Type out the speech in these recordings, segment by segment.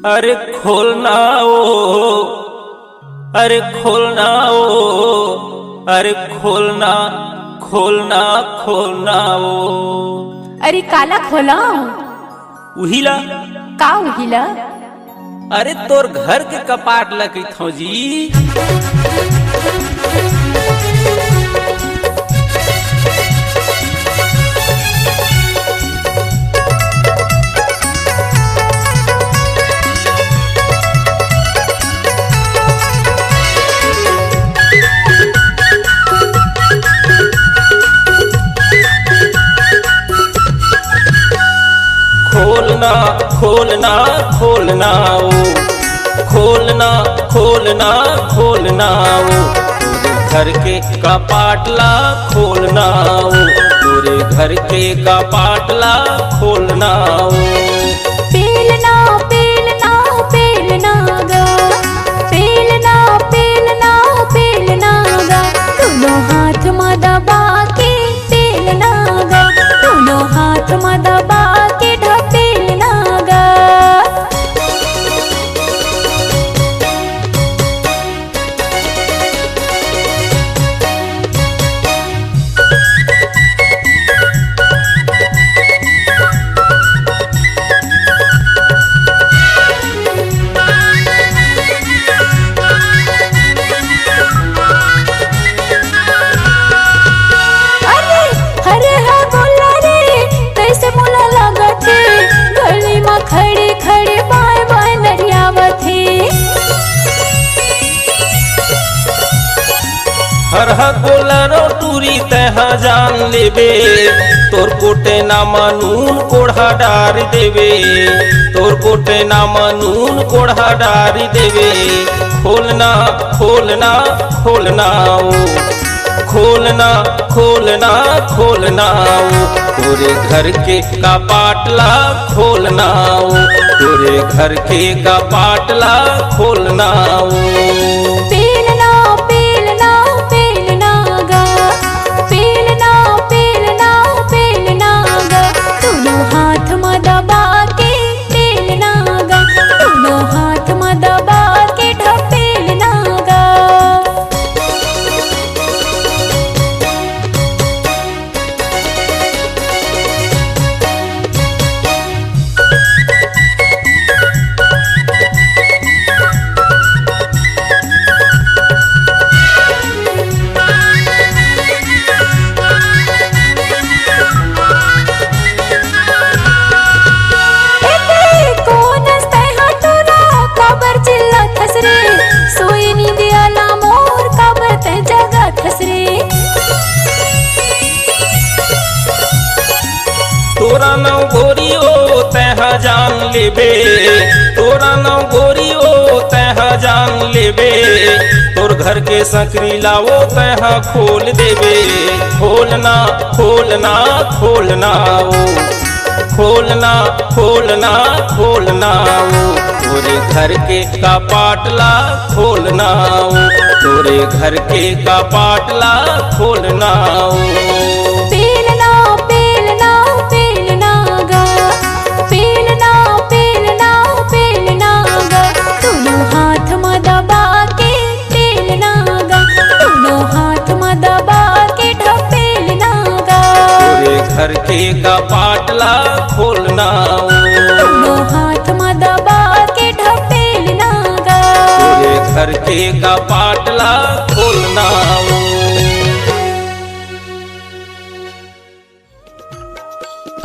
अरे खोलना ओ, अरे खोलना ओ, अरे खोलना खोलना खोलना ओ। अरे काला खोला उहिला का उहिला? अरे तोर घर के कपाट लगी थो जी। खोलना खोलना खोलना ओ, खोलना खोलना खोलना ओ, घर के कपाटला खोलना ओ, तोरे घर के कपाटला खोलना ओ। पेलना पेलना पेलना गा, पेलना पेलना पेलना गा, दोनों हाथ में दबा के पेलना गा, दोनों हाथ में दबा के ढपेलना गा। खड़े खड़े बाय बाय नरियावत है। हर बोला रो टूरी तहा जान लेबे, तोर कोटे नामा नून कोढ़ा डार देवे, तोर कोटे नामा नून कोढ़ा डार देवे। खोलना खोलना खोलना ओ, खोलना खोलना खोलना ओ, तोरे घर के कपाटला खोलना ओ, तोरे घर के कपाटला खोलना ओ। पेलना पेलना पेलना गा, पेलना पेलना पेलना गा, दोनों हाथ में दबा के पेलना गा, दोनों हाथ में दबा के ढपेलना गा। तोरा नौ गोरी ओ तहा जान लेबे, तोरा नौ गोरी ओ तहा जान लेबे, तोर घर के सकरी लाओ तहा खोल देबे। खोलना खोलना खोलना ओ, खोलना खोलना खोलना ओ, तोरे घर के कपाटला खोलना ओ, तोरे घर के कपाटला खोलना ओ। पेलना पेलना पेलना गा, पेलना पेलना पेलना गा, दोनों हाथ में दबा के पेलना गा, दोनों हाथ में दबा के ढपेलना गा। तोरे घर के कपाटला खोलना ओ, दोनों हाथ में दबा के ढपेलना गा। तोरे घर के कपाटला खोलना ओ।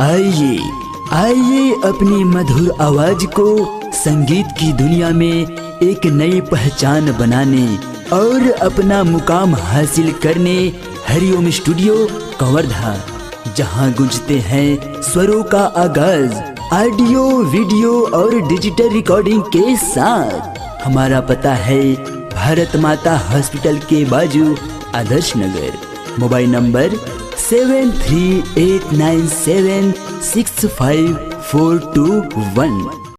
आइए आइए अपनी मधुर आवाज को संगीत की दुनिया में एक नई पहचान बनाने और अपना मुकाम हासिल करने हरिओम स्टूडियो कवर्धा, जहां गूंजते हैं स्वरों का आगाज ऑडियो वीडियो और डिजिटल रिकॉर्डिंग के साथ। हमारा पता है भारत माता हॉस्पिटल के बाजू आदर्श नगर। Mobile number 7389765421।